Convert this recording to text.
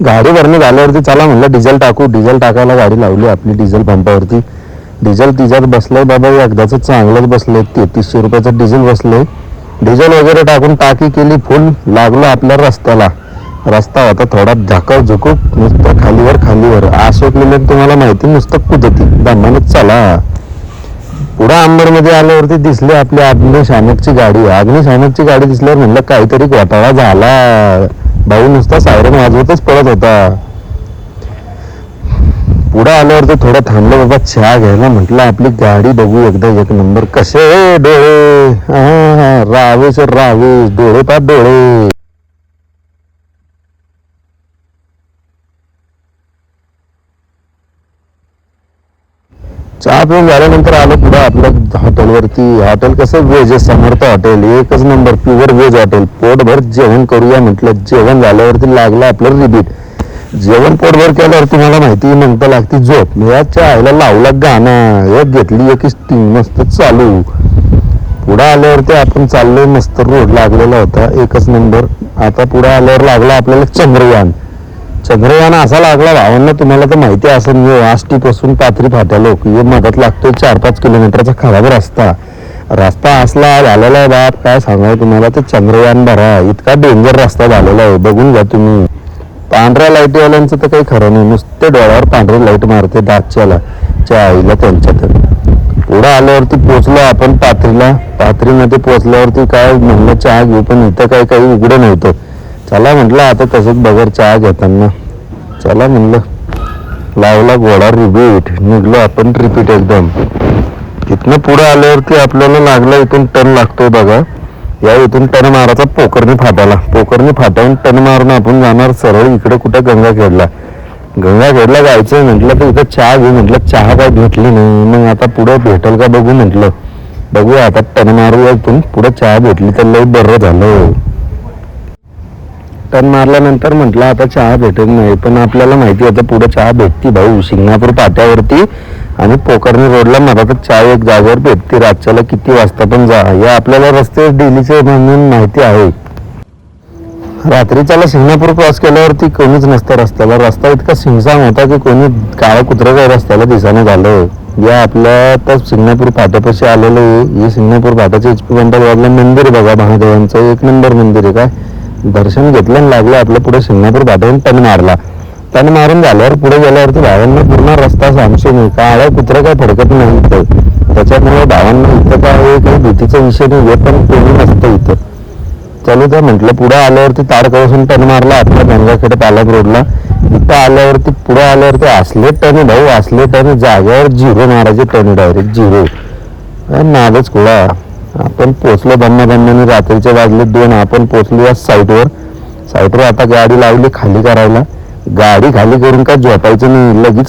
गाडी भरणी झाल्यावरती चला म्हणलं डिझेल टाकू. डिझेल टाकायला गाडी लावली आपली डिझेल पंपावरती. डिझेल तिच्यात बसलंय बाबा, एकदाच चांगलंच बसलंय. 3300 रुपयाचं डिझेल बसलंय. डिझेल वगैरे टाकून टाकी केली फुल. लागलो आपल्या रस्त्याला. रस्ता होता थोडा झाकळ झुकूक, नुसतं खालीवर खालीवर. अशोक लेलंड तुम्हाला माहिती, नुसतं कुदती दमानच चला. पुढं अंबरमध्ये आल्यावरती दिसली आपली अग्निशामकची गाडी. अग्निशामकची गाडी दिसल्यावर म्हणलं काहीतरी घोटाळा झाला. भाऊ नुसता सायरन वाजवतच पळत होता. पुढे आल्यावरती थोडं थांबलं बाबा, चहा घ्यायला. म्हटलं आपली गाडी बघू एकदा, एक नंबर. कसे डोळे, रावेश रावेश, डोळे पाच डोळे. चहा पिऊन झाल्यानंतर आलो पुढे आपल्या हॉटेलवरती. हॉटेल कसं व्हेज, समर्थ हॉटेल, एकच नंबर प्युअर व्हेज हॉटेल. पोटभर जेवण करूया म्हटलं. जेवण झाल्यावरती लागलं आपलं रिपीट. जेवण पोटभर केल्यावर तुम्हाला माहिती नंतर लागती झोप. याच्या आईला लावला गाणं, एक घेतली एक स्टिंग मस्त चालू. पुढे आल्यावरती आपण चाललोय, मस्त रोड लागलेला होता एकच नंबर. आता पुढे आल्यावर लागला आपल्याला चंद्रयान. चंद्रयान असा लागला भावांना, तुम्हाला तर माहिती असेल, आष्टीपासून पाथरी फाट्याला हे मदत लागतोय 4-5 किलोमीटरचा खराब रस्ता. रस्ता असला झालेला आहे बाप, काय सांगाय तुम्हाला. ते चंद्रयान भरा, इतका डेंजर रस्ता झालेला आहे, बघून घ्या तुम्ही. पांढऱ्या लाईटवाल्यांचं तर काही खरं नाही, नुसते डोळ्यावर पांढरी लाईट मारते दागच्याला च्या आईला त्यांच्यात. पुढं आल्यावरती पोचलो आपण पाथरीला. पाथरीमध्ये पोचल्यावरती काय म्हणलं चहा घेऊ, पण इथं काही उघडं नव्हतं. चला म्हटलं आता तसंच बगर चहा घेताना. चला म्हणलं, लावला घोडा रिपीट. निघलो आपण रिपीट एकदम. इथनं पुढं आल्यावरती आपल्याला लागला इथून टर्न लागतोय बघा. या इथून टर्न मारायचा पोखरणी फाट्याला. पोखरणी फाट्याहून टर्न मारून आपण जाणार सरळ इकडे कुठं गंगाखेडला. गंगाखेडला जायचं म्हटलं तर इथं चहा घेऊ म्हटलं. चहा काय भेटली नाही. मग आता पुढं भेटेल का बघू म्हटलं. बघू आता टर्न मारूया इथून पुढं. चहा भेटली तर लई बरं झालं. टर्न मारल्यानंतर म्हटलं आता चहा भेटत नाही, पण आपल्याला माहिती होतं पुढे चहा भेटती भाऊ. शिंगणापूर पाट्यावरती आणि पोखरणी रोडला मला तर चहा एक जागेवर भेटते. रातच्याला किती वाजता पण जा. या आपल्याला रस्ते डेलीचे म्हणून माहिती आहे. रात्रीच्याला शिंगणापूर क्रॉस केल्यावरती कोणीच नसतं रस्त्याला. रस्ता इतका सिंगसाम होता की कोणी काळा कुत्रा काय रस्त्याला दिसाने झालं. या आपल्या तर शिंगणापूर फाट्यापाशी आलेलं आहे. हे शिंगणापूर फाट्याचे HP बंडलवाडला मंदिर बघा, महादेवांचं एक नंबर मंदिर आहे. काय दर्शन घेतलं आणि लागलं आपलं पुढे शिंगणापूर फाट्यावरून टर्न मारला. टर्न मारून झाल्यावर पुढे गेल्यावरती भावांना पूर्ण रस्ता सामसून आहे. काळा कुत्रा काय फडकत नाही इथं. त्याच्यामुळे भावांना इथं काय काही भीतीचा विषय नाही, पण कोणी नसतं इथं. चालू द्या म्हटलं. पुढे आल्यावरती ताडकापासून टर्न मारला आपल्या गंगाखेड पालक रोडला. इथं आल्यावरती पुढे आल्यावरती असले टर्न भाऊ, असले टर्न जागेवर झिरो मारायचे टर्न, डायरेक्ट झिरो. नादच कुळा. आपण पोचलो दम्मादम्माने. रात्रीच्या वाजले 2. आपण पोचलो या साईटवर. आता गाडी लावली खाली करायला. गाडी खाली करून काय झोपायचं नाही, लगेच